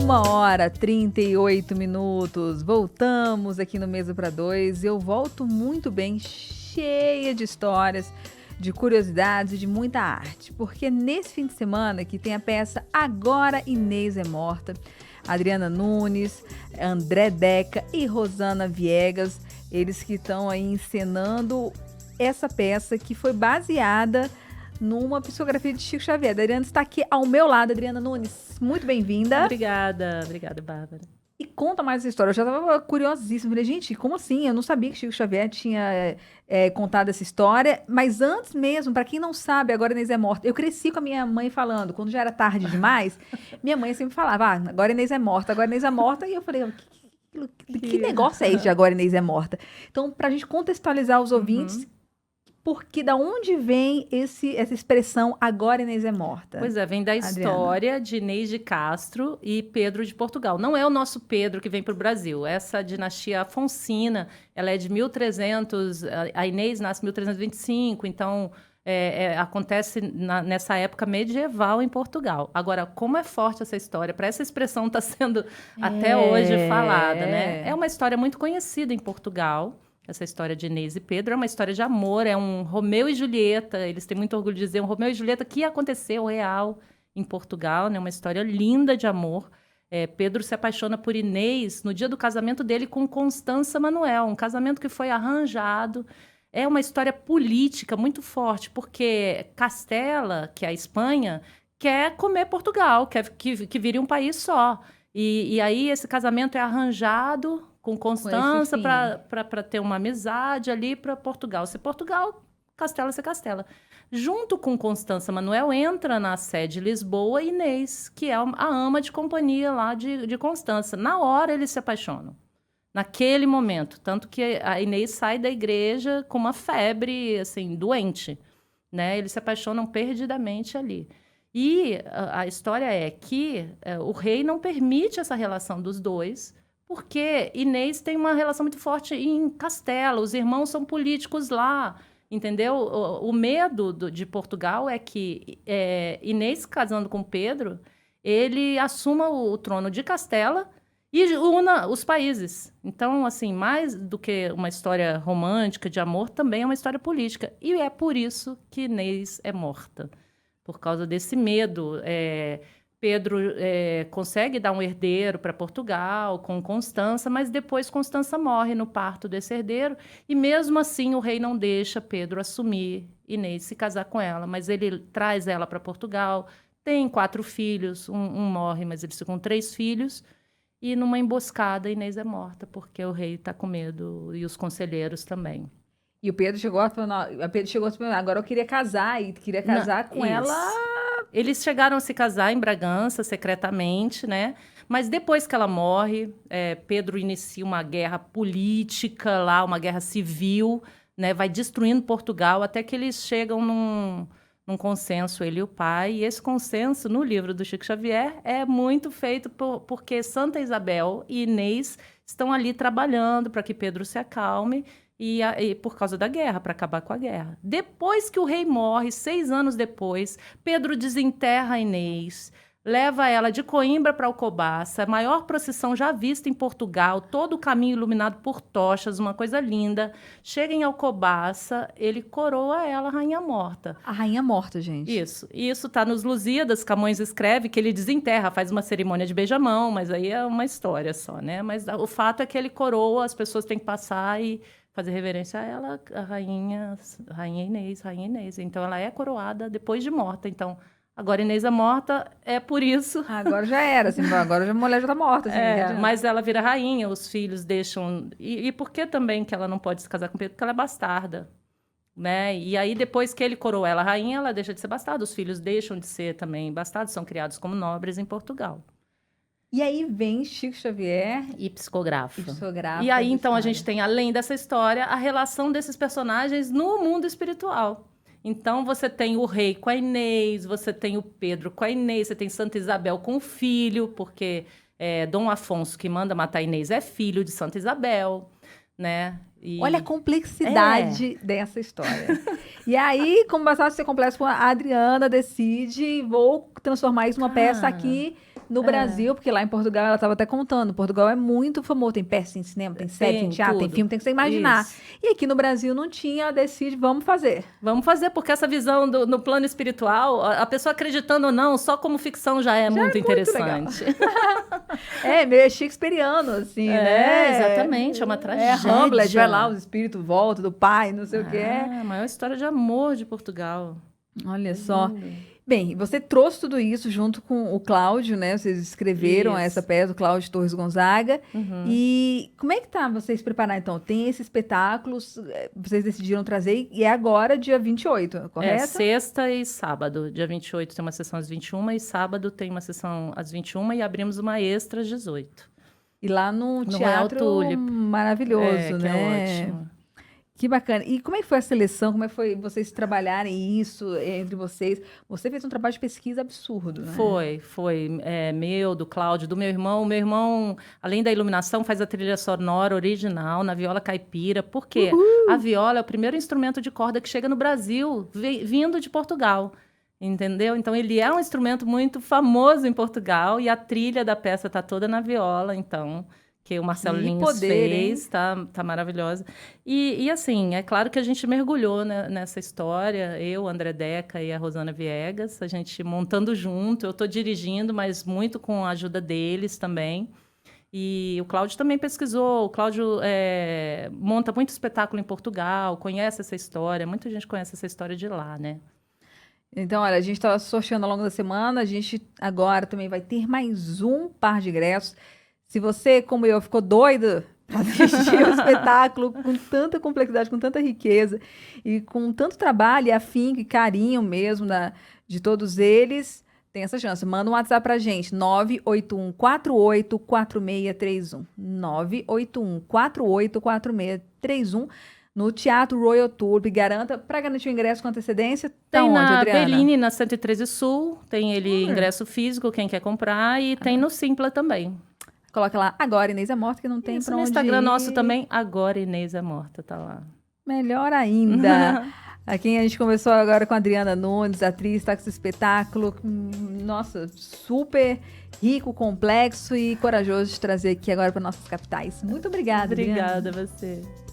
1h38. Voltamos aqui no Mesa para Dois. Eu volto muito bem, cheia de histórias, de curiosidades e de muita arte. Porque nesse fim de semana que tem a peça Agora Inês é Morta, Adriana Nunes, André Deca e Rosana Viegas, eles que estão aí encenando essa peça que foi baseada numa psicografia de Chico Xavier. A Adriana está aqui ao meu lado. Adriana Nunes, muito bem-vinda. Obrigada, Bárbara. E conta mais essa história. Eu já estava curiosíssima. Falei, gente, como assim? Eu não sabia que Chico Xavier tinha contado essa história. Mas antes mesmo, para quem não sabe, Agora Inês é Morta. Eu cresci com a minha mãe falando, quando já era tarde demais, minha mãe sempre falava, Agora Inês é morta, Agora Inês é morta. E eu falei, que negócio é esse de Agora Inês é morta? Então, para a gente contextualizar os ouvintes, porque da onde vem essa expressão Agora Inês é morta? Pois é, vem da história de Inês de Castro e Pedro de Portugal. Não é o nosso Pedro que vem para o Brasil. Essa dinastia afonsina, ela é de 1300, a Inês nasce em 1325, então acontece nessa época medieval em Portugal. Agora, como é forte essa história? Para essa expressão está sendo até hoje falada, né? É uma história muito conhecida em Portugal. Essa história de Inês e Pedro é uma história de amor, é um Romeu e Julieta, eles têm muito orgulho de dizer um Romeu e Julieta que aconteceu real em Portugal, né? Uma história linda de amor. Pedro se apaixona por Inês no dia do casamento dele com Constança Manuel, um casamento que foi arranjado. É uma história política muito forte, porque Castela, que é a Espanha, quer comer Portugal, quer que vire um país só. E aí esse casamento é arranjado com Constança para ter uma amizade ali para Portugal. Se Portugal, Castela ser Castela. Junto com Constança Manuel entra na sede de Lisboa Inês, que é a ama de companhia lá de Constança. Na hora eles se apaixonam. Naquele momento. Tanto que a Inês sai da igreja com uma febre, assim, doente. Né? Eles se apaixonam perdidamente ali. E a história é que o rei não permite essa relação dos dois, porque Inês tem uma relação muito forte em Castela, os irmãos são políticos lá, entendeu? O medo de Portugal é que Inês, casando com Pedro, ele assuma o trono de Castela e una os países. Então, assim, mais do que uma história romântica de amor, também é uma história política. E é por isso que Inês é morta, por causa desse medo. Pedro consegue dar um herdeiro para Portugal com Constança, mas depois Constança morre no parto desse herdeiro e mesmo assim o rei não deixa Pedro assumir Inês, se casar com ela, mas ele traz ela para Portugal, tem 4 filhos, um morre, mas eles ficam 3 filhos e numa emboscada Inês é morta porque o rei está com medo e os conselheiros também. E o Pedro chegou a falar, agora eu queria casar e queria casar com ela. Eles chegaram a se casar em Bragança, secretamente, né? Mas depois que ela morre, Pedro inicia uma guerra política lá, uma guerra civil, né? Vai destruindo Portugal até que eles chegam num consenso, ele e o pai. E esse consenso, no livro do Chico Xavier, é muito feito porque Santa Isabel e Inês estão ali trabalhando para que Pedro se acalme. E por causa da guerra, para acabar com a guerra. Depois que o rei morre, 6 anos depois, Pedro desenterra a Inês, leva ela de Coimbra para Alcobaça, a maior procissão já vista em Portugal, todo o caminho iluminado por tochas, uma coisa linda. Chega em Alcobaça, ele coroa ela Rainha Morta. A Rainha Morta, gente. Isso está nos Lusíadas, Camões escreve que ele desenterra, faz uma cerimônia de beijamão, mas aí é uma história só, né? Mas o fato é que ele coroa, as pessoas têm que passar e fazer reverência a ela, a rainha Inês. Então, ela é coroada depois de morta. Então, agora Inês é morta, é por isso. Agora já era, assim, agora a mulher já está morta. Assim, mas ela vira rainha, os filhos deixam... E por que também que ela não pode se casar com Pedro? Porque ela é bastarda. Né? E aí, depois que ele coroa ela rainha, ela deixa de ser bastarda. Os filhos deixam de ser também bastardos, são criados como nobres em Portugal. E aí vem Chico Xavier e psicografa. E aí, então, a gente tem, além dessa história, a relação desses personagens no mundo espiritual. Então, você tem o rei com a Inês, você tem o Pedro com a Inês, você tem Santa Isabel com o filho, porque Dom Afonso, que manda matar a Inês, é filho de Santa Isabel, né? Olha a complexidade dessa história. E aí, como bastava ser complexo, a Adriana decide, vou transformar isso numa peça aqui no Brasil, porque lá em Portugal, ela estava até contando, Portugal é muito famoso, tem peça, tem cinema, tem série, tem teatro, tem filme, tem que você imaginar. Isso. E aqui no Brasil não tinha, ela decide, vamos fazer. Vamos fazer, porque essa visão no plano espiritual, a pessoa acreditando ou não, só como ficção já é muito interessante. Meio shakespeariano, assim, né? Exatamente, é uma tragédia. Hamlet, vai lá, os espíritos voltam do pai, não sei o que. A maior história de amor de Portugal. Olha só. Bem, você trouxe tudo isso junto com o Cláudio, né? Vocês escreveram essa peça, o Cláudio Torres Gonzaga. E como é que tá vocês prepararam, então? Tem esse espetáculo, vocês decidiram trazer, e é agora, dia 28, correto? Sexta e sábado. Dia 28 tem uma sessão às 21 e sábado tem uma sessão às 21 e abrimos uma extra às 18. E lá no Teatro maravilhoso, né? Que é ótimo. Que bacana. E como é que foi a seleção? Como é que foi vocês trabalharem isso entre vocês? Você fez um trabalho de pesquisa absurdo, né? Foi. Meu, do Cláudio, do meu irmão. O meu irmão, além da iluminação, faz a trilha sonora original na viola caipira. Por quê? A viola é o primeiro instrumento de corda que chega no Brasil, vindo de Portugal. Entendeu? Então, ele é um instrumento muito famoso em Portugal e a trilha da peça está toda na viola, então... que o Marcelo Lins fez, tá maravilhosa. E assim, é claro que a gente mergulhou nessa história, eu, André Deca e a Rosana Viegas, a gente montando junto, eu estou dirigindo, mas muito com a ajuda deles também. E o Cláudio também pesquisou, o Cláudio monta muito espetáculo em Portugal, conhece essa história, muita gente conhece essa história de lá, né? Então, olha, a gente estava sorteando ao longo da semana, a gente agora também vai ter mais um par de ingressos. Se você, como eu, ficou doido para assistir o espetáculo com tanta complexidade, com tanta riqueza e com tanto trabalho e afinco e carinho mesmo de todos eles, tem essa chance. Manda um WhatsApp para a gente, 981484631. 981484631 no Teatro Royal Tour. Para garantir o ingresso com antecedência, tá tem onde, na Adriana? Bellini, na 113 Sul, tem ingresso físico, quem quer comprar, e tem no Simpla também. Coloca lá, agora Inês é Morta, que não tem pra onde ir. No Instagram nosso também, agora Inês é Morta, tá lá. Melhor ainda. Aqui a gente conversou agora com a Adriana Nunes, atriz, tá com esse espetáculo, nossa, super rico, complexo e corajoso de trazer aqui agora para nossas capitais. Muito obrigada, Obrigada Adriana. a você.